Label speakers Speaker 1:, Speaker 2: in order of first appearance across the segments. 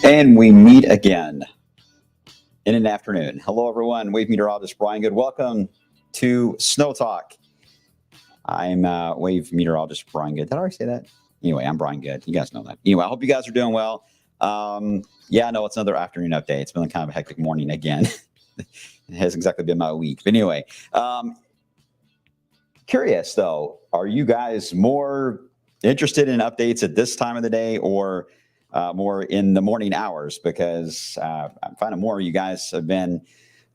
Speaker 1: And we meet again in an afternoon. Hello, everyone. Wave meteorologist Brian Good. Welcome to SnowTALK. I'm wave meteorologist Brian Good. Did I already say that? Anyway, I'm Brian Good. You guys know that. Anyway, I hope you guys are doing well. Yeah, no, it's another afternoon update. It's been kind of a hectic morning again. It hasn't exactly been my week. But anyway, curious, though, are you guys more interested in updates at this time of the day or more in the morning hours? Because I'm finding more of you guys have been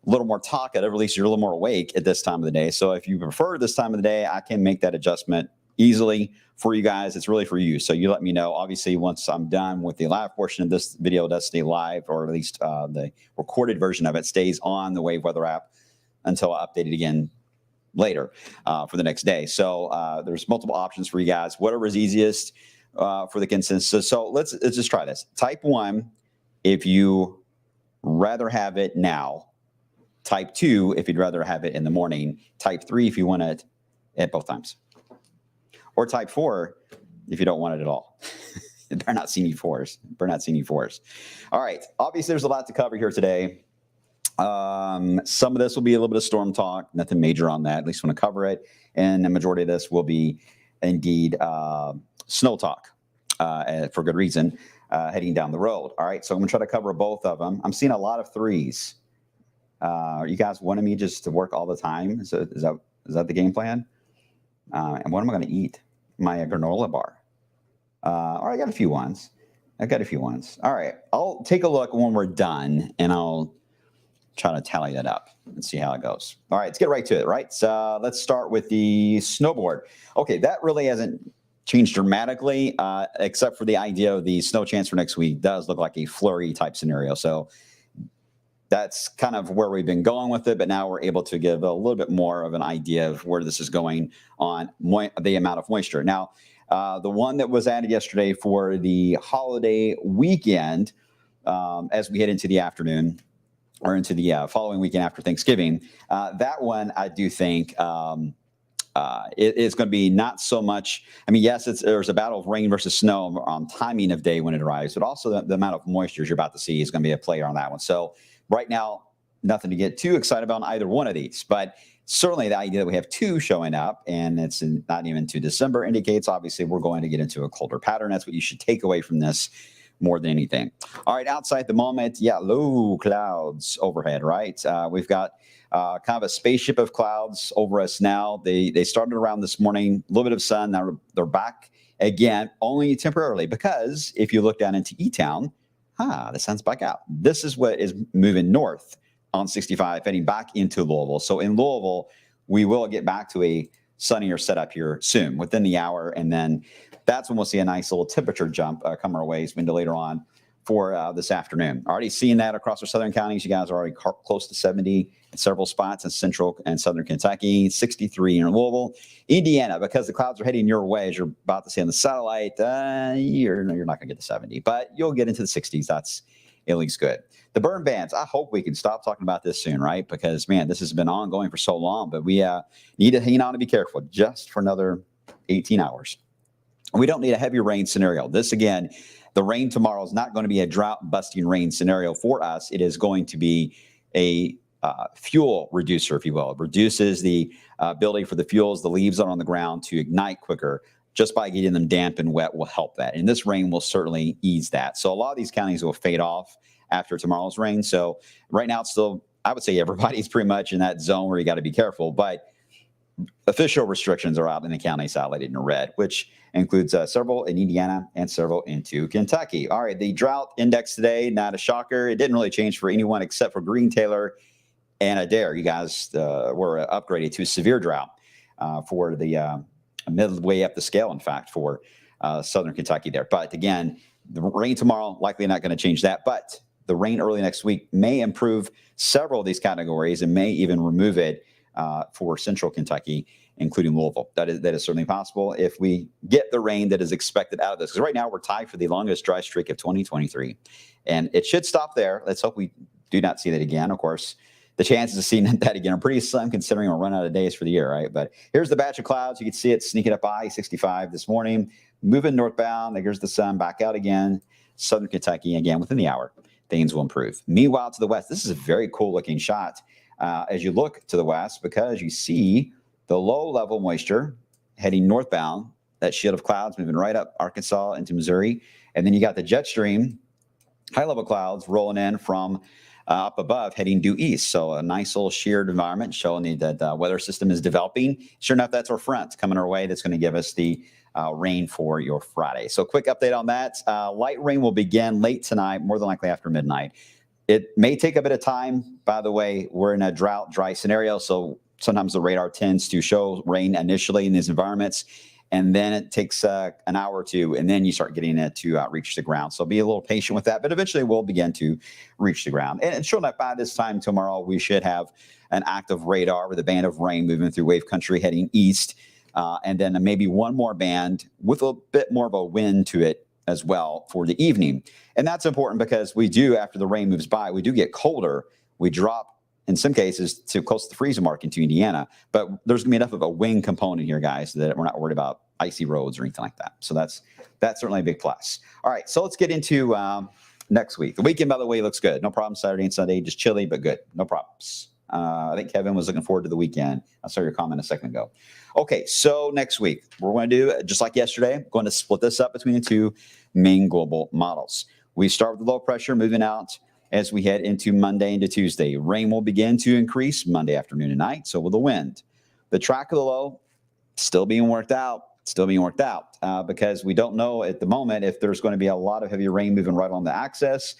Speaker 1: a little more talkative, or at least you're a little more awake at this time of the day. So if you prefer this time of the day, I can make that adjustment easily for you guys. It's really for you. So you let me know. Obviously, once I'm done with the live portion of this video, it does stay live, or at least the recorded version of it stays on the Wave Weather app until I update it again later for the next day. So there's multiple options for you guys. Whatever is easiest for the consensus. So let's just try this. Type 1 if you rather have it now. Type 2 if you'd rather have it in the morning. Type 3 if you want it at both times. Or type 4 if you don't want it at all. Better not see any fours. Better not see any fours. All right. Obviously, there's a lot to cover here today. Some of this will be a little bit of storm talk. Nothing major on that. At least want to cover it. And the majority of this will be indeed snow talk for good reason heading down the road. All right. So I'm going to try to cover both of them. I'm seeing a lot of threes. Are you guys wanting me just to work all the time? Is that the game plan? And what am I going to eat? My granola bar. All right, I got a few ones. All right, I'll take a look when we're done, and I'll try to tally that up and see how it goes. All right, let's get right to it, right? So let's start with the snowboard. Okay, that really hasn't changed dramatically, except for the idea of the snow chance for next week does look like a flurry type scenario. So that's kind of where we've been going with it, but now we're able to give a little bit more of an idea of where this is going on the amount of moisture. Now, the one that was added yesterday for the holiday weekend, as we head into the afternoon or into the following weekend after Thanksgiving, that one I do think it's going to be not so much. I mean, yes, there's a battle of rain versus snow on timing of day when it arrives, but also the amount of moisture you're about to see is going to be a player on that one. So right now, nothing to get too excited about on either one of these, but certainly the idea that we have two showing up and it's not even to December indicates obviously we're going to get into a colder pattern. That's what you should take away from this more than anything. All right, outside the moment, yeah, low clouds overhead, right? We've got kind of a spaceship of clouds over us now. They started around this morning, a little bit of sun. Now they're back again, only temporarily, because if you look down into E-Town, the sun's back out. This is what is moving north on 65, heading back into Louisville. So in Louisville, we will get back to a sunnier setup here soon, within the hour, and then that's when we'll see a nice little temperature jump come our way into later on for this afternoon. Already seeing that across our southern counties. You guys are already close to 70 in several spots in central and southern Kentucky, 63 in Louisville. Indiana, because the clouds are heading your way, as you're about to see on the satellite, you're not going to get to 70, but you'll get into the 60s. That's at least good. The burn bans, I hope we can stop talking about this soon, right? Because, man, this has been ongoing for so long, but we need to hang on and be careful just for another 18 hours. We don't need a heavy rain scenario. This, again, the rain tomorrow is not going to be a drought-busting rain scenario for us. It is going to be a fuel reducer, if you will. It reduces the ability for the fuels, the leaves that are on the ground, to ignite quicker. Just by getting them damp and wet will help that. And this rain will certainly ease that. So a lot of these counties will fade off after tomorrow's rain. So right now, it's still, I would say everybody's pretty much in that zone where you got to be careful. But official restrictions are out in the counties highlighted in red, which includes several in Indiana and several into Kentucky. All right, the drought index today, not a shocker. It didn't really change for anyone except for Green, Taylor, and Adair. You guys were upgraded to severe drought for the midway up the scale, in fact, for southern Kentucky there. But again, the rain tomorrow, likely not going to change that. But the rain early next week may improve several of these categories and may even remove it for central Kentucky, including Louisville. That is certainly possible if we get the rain that is expected out of this. Because right now we're tied for the longest dry streak of 2023. And it should stop there. Let's hope we do not see that again. Of course, the chances of seeing that again are pretty slim considering we'll run out of days for the year, right? But here's the batch of clouds. You can see it sneaking up I-65 this morning, moving northbound. Here's the sun back out again. Southern Kentucky, again, within the hour, things will improve. Meanwhile, to the west, this is a very cool looking shot as you look to the west, because you see the low level moisture heading northbound, that shield of clouds moving right up Arkansas into Missouri. And then you got the jet stream, high level clouds rolling in from up above, heading due east. So a nice little sheared environment showing that the weather system is developing. Sure enough, that's our front coming our way. That's going to give us the rain for your Friday. So quick update on that. Light rain will begin late tonight, more than likely after midnight. It may take a bit of time. By the way, we're in a drought, dry scenario. So sometimes the radar tends to show rain initially in these environments, and then it takes an hour or two, and then you start getting it to reach the ground. So be a little patient with that, but eventually we'll begin to reach the ground. And sure enough, by this time tomorrow, we should have an active radar with a band of rain moving through wave country heading east, and then maybe one more band with a bit more of a wind to it as well for the evening. And that's important because we do, after the rain moves by, we do get colder. We drop, in some cases, to close to the freezing mark into Indiana. But there's going to be enough of a wind component here, guys, that we're not worried about icy roads or anything like that. So that's certainly a big plus. All right, so let's get into next week. The weekend, by the way, looks good. No problem Saturday and Sunday, just chilly, but good. No problems. I think Kevin was looking forward to the weekend. I saw your comment a second ago. Okay, so next week, we're going to do, just like yesterday, going to split this up between the two main global models. We start with the low pressure moving out as we head into Monday into Tuesday. Rain will begin to increase Monday afternoon and night, so will the wind. The track of the low still being worked out, because we don't know at the moment if there's going to be a lot of heavy rain moving right on the axis.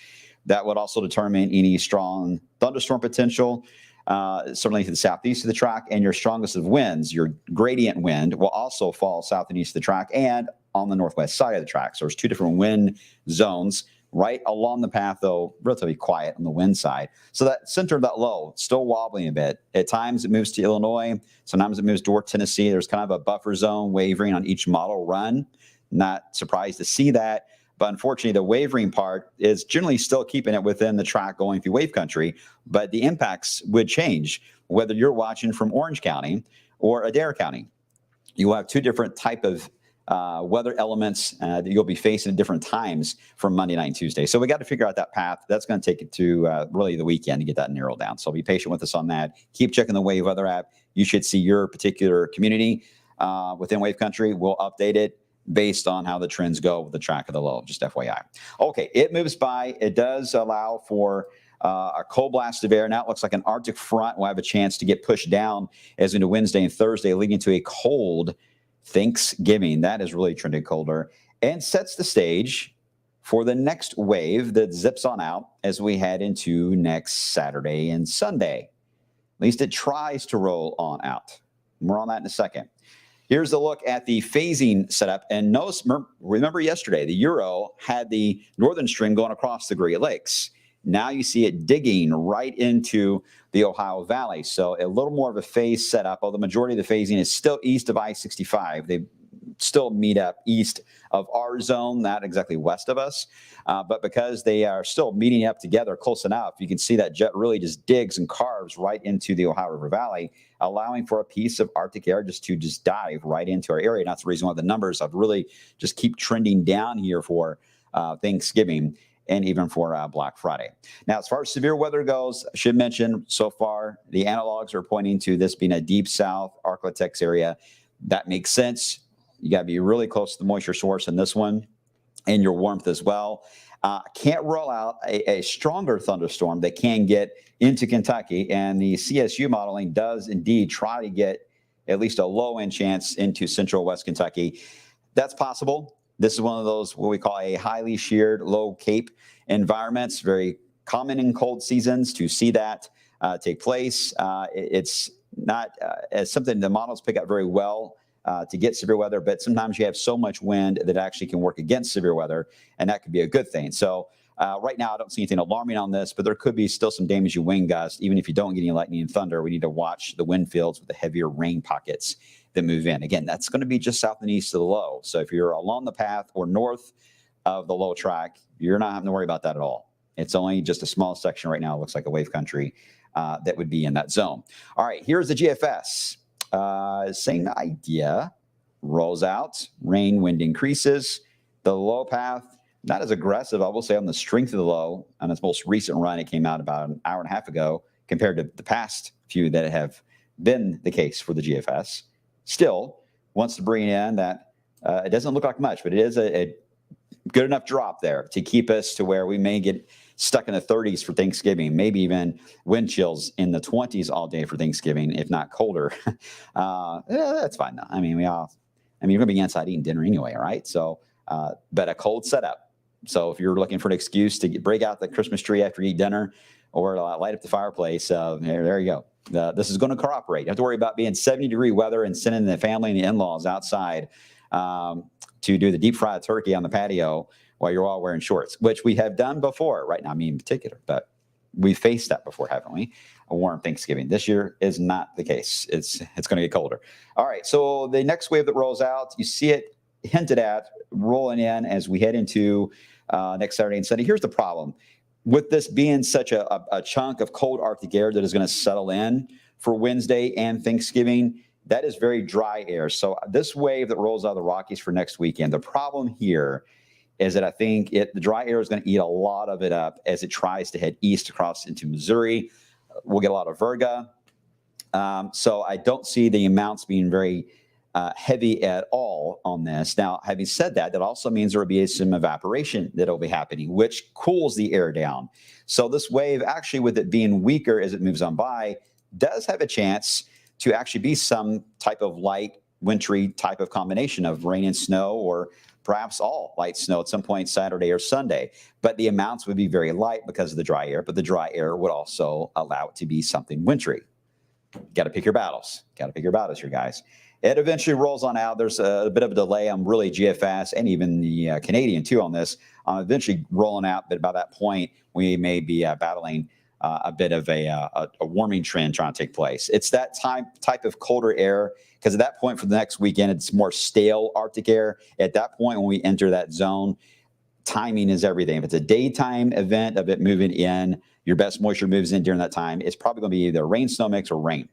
Speaker 1: That would also determine any strong thunderstorm potential, certainly to the southeast of the track, and your strongest of winds, your gradient wind, will also fall south and east of the track and on the northwest side of the track. So there's two different wind zones right along the path, though relatively quiet on the wind side. So that center of that low, still wobbling a bit. At times it moves to Illinois. Sometimes it moves toward Tennessee. There's kind of a buffer zone wavering on each model run. Not surprised to see that. But unfortunately, the wavering part is generally still keeping it within the track going through wave country. But the impacts would change, whether you're watching from Orange County or Adair County. you will have two different type of weather elements that you'll be facing at different times from Monday night and Tuesday. So we got to figure out that path. That's going to take it to really the weekend to get that narrowed down. So be patient with us on that. Keep checking the Wave Weather app. You should see your particular community within Wave Country. We'll update it based on how the trends go with the track of the low, just FYI. Okay, it moves by. It does allow for a cold blast of air. Now it looks like an Arctic front will have a chance to get pushed down as into Wednesday and Thursday, leading to a cold Thanksgiving. That is really trending colder and sets the stage for the next wave that zips on out as we head into next Saturday and Sunday. At least it tries to roll on out. More on that in a second. Here's a look at the phasing setup. And notice, remember yesterday, the Euro had the northern stream going across the Great Lakes. Now you see it digging right into the Ohio Valley. So a little more of a phase setup, although the majority of the phasing is still east of I-65. They still meet up east of our zone, not exactly west of us. But because they are still meeting up together close enough, you can see that jet really just digs and carves right into the Ohio River Valley, allowing for a piece of Arctic air just to dive right into our area. And that's the reason why the numbers have really just keep trending down here for Thanksgiving and even for Black Friday. Now, as far as severe weather goes, I should mention so far, the analogs are pointing to this being a deep south Arklatex area. That makes sense. You got to be really close to the moisture source in this one and your warmth as well. Can't rule out a stronger thunderstorm that can get into Kentucky. And the CSU modeling does indeed try to get at least a low-end chance into central West Kentucky. That's possible. This is one of those what we call a highly sheared low cape environments, very common in cold seasons to see that take place. It's not as something the models pick up very well to get severe weather, but sometimes you have so much wind that actually can work against severe weather, and that could be a good thing. So right now, I don't see anything alarming on this, but there could be still some damaging wind gusts. Even if you don't get any lightning and thunder, we need to watch the wind fields with the heavier rain pockets that move in. Again, that's going to be just south and east of the low. So if you're along the path or north of the low track, you're not having to worry about that at all. It's only just a small section right now. It looks like a wave country that would be in that zone. All right, here's the GFS. Same idea. Rolls out. Rain, wind increases. The low path, not as aggressive, I will say, on the strength of the low. On its most recent run, it came out about an hour and a half ago compared to the past few that have been the case for the GFS. Still wants to bring in that it doesn't look like much, but it is a good enough drop there to keep us to where we may get stuck in the 30s for Thanksgiving, maybe even wind chills in the 20s all day for Thanksgiving, if not colder. Yeah, that's fine. I mean, you're going to be inside eating dinner anyway, right? So, but a cold setup. So if you're looking for an excuse to break out the Christmas tree after you eat dinner or light up the fireplace, there you go. This is going to cooperate. You don't have to worry about being 70-degree weather and sending the family and the in-laws outside to do the deep fried turkey on the patio while you're all wearing shorts, which we have done before, right now, me in particular, but we faced that before, haven't we? A warm Thanksgiving. This year is not the case. It's going to get colder. All right, so the next wave that rolls out, you see it hinted at rolling in as we head into next Saturday and Sunday. Here's the problem. With this being such a chunk of cold Arctic air that is going to settle in for Wednesday and Thanksgiving, that is very dry air. So this wave that rolls out of the Rockies for next weekend, the problem here is that I think the dry air is going to eat a lot of it up as it tries to head east across into Missouri. We'll get a lot of virga. So I don't see the amounts being very heavy at all on this. Now, having said that, that also means there will be some evaporation that will be happening, which cools the air down. So this wave, actually, with it being weaker as it moves on by, does have a chance to actually be some type of light, wintry type of combination of rain and snow, or perhaps all light snow at some point Saturday or Sunday. But the amounts would be very light because of the dry air, but the dry air would also allow it to be something wintry. Got to pick your battles. Got to pick your battles here, guys. It eventually rolls on out. There's a bit of a delay on really GFS and even the Canadian, too, on this. Eventually rolling out, but by that point, we may be battling a bit of a warming trend trying to take place. It's that type of colder air, because at that point for the next weekend, it's more stale Arctic air. At that point, when we enter that zone, timing is everything. If it's a daytime event of it moving in, your best moisture moves in during that time, it's probably going to be either rain, snow mix, or rain.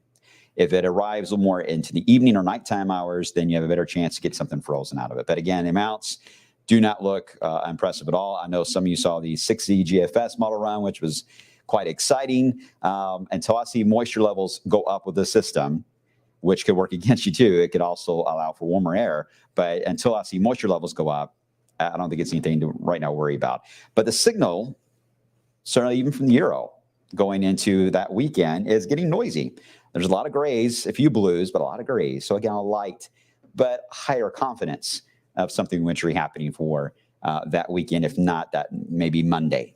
Speaker 1: If it arrives a little more into the evening or nighttime hours, then you have a better chance to get something frozen out of it. But again, the amounts do not look impressive at all. I know some of you saw the 6Z GFS model run, which was quite exciting. Until I see moisture levels go up with the system, which could work against you too. It could also allow for warmer air. But until I see moisture levels go up, I don't think it's anything to right now worry about. But the signal, certainly even from the Euro, going into that weekend is getting noisy. There's a lot of grays, a few blues, but a lot of grays. So again, a light, but higher confidence of something wintry happening for that weekend, if not that maybe Monday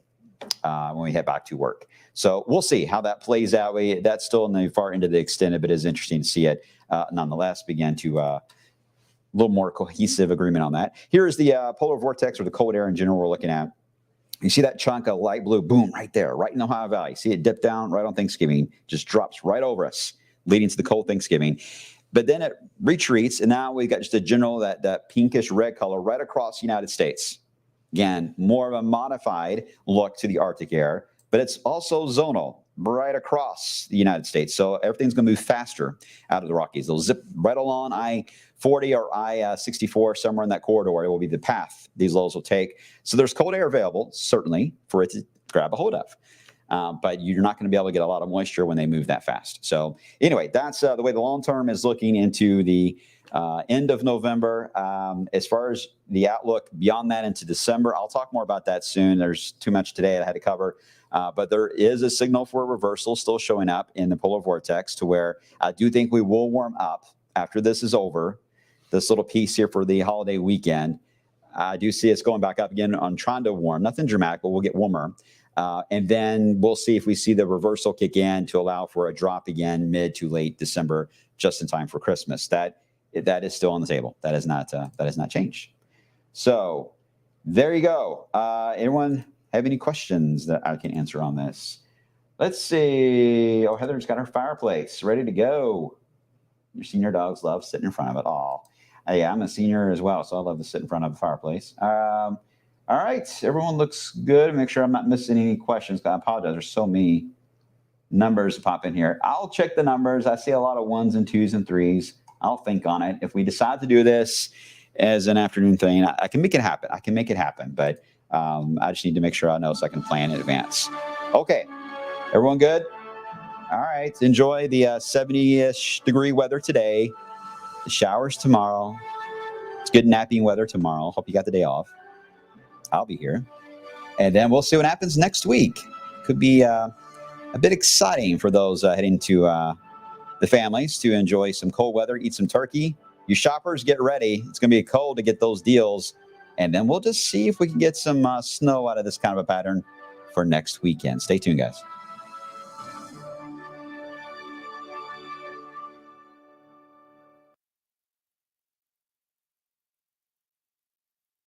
Speaker 1: when we head back to work. So we'll see how that plays out. That's still in the far end of the extended, but it is interesting to see it nonetheless begin to a little more cohesive agreement on that. Here is the polar vortex, or the cold air in general we're looking at. You see that chunk of light blue, boom, right there, right in the Ohio Valley. See it dip down right on Thanksgiving, just drops right over us, leading to the cold Thanksgiving. But then it retreats, and now we've got just a general, that pinkish red color right across the United States. Again, more of a modified look to the Arctic air, but it's also zonal right across the United States. So everything's going to move faster out of the Rockies. They'll zip right along I-40 or I-64, somewhere in that corridor. It will be the path these lows will take. So there's cold air available, certainly, for it to grab a hold of. But you're not going to be able to get a lot of moisture when they move that fast. So anyway, that's the way the long term is looking into the end of November. As far as the outlook beyond that into December, I'll talk more about that soon. There's too much today I had to cover. But there is a signal for a reversal still showing up in the polar vortex, to where I do think we will warm up after this is over. This little piece here for the holiday weekend, I do see it's going back up again on trying to warm. Nothing dramatic, but we'll get warmer. And then we'll see if we see the reversal kick in to allow for a drop again mid to late December, just in time for Christmas. That is still on the table. That has not changed. So there you go. Anyone have any questions that I can answer on this? Let's see. Oh, Heather's got her fireplace ready to go. Your senior dogs love sitting in front of it all. Yeah, I'm a senior as well, so I love to sit in front of the fireplace. All right, everyone looks good. Make sure I'm not missing any questions. I apologize. There's so many numbers pop in here. I'll check the numbers. I see a lot of 1s and 2s and 3s. I'll think on it. If we decide to do this as an afternoon thing, I can make it happen. I can make it happen, but I just need to make sure I know so I can plan in advance. Okay, everyone good? All right, enjoy the 70-ish degree weather today. The showers tomorrow. It's good napping weather tomorrow. Hope you got the day off. I'll be here. And then we'll see what happens next week. Could be a bit exciting for those heading to the families to enjoy some cold weather, eat some turkey. You shoppers, get ready. It's going to be cold to get those deals. And then we'll just see if we can get some snow out of this kind of a pattern for next weekend. Stay tuned, guys.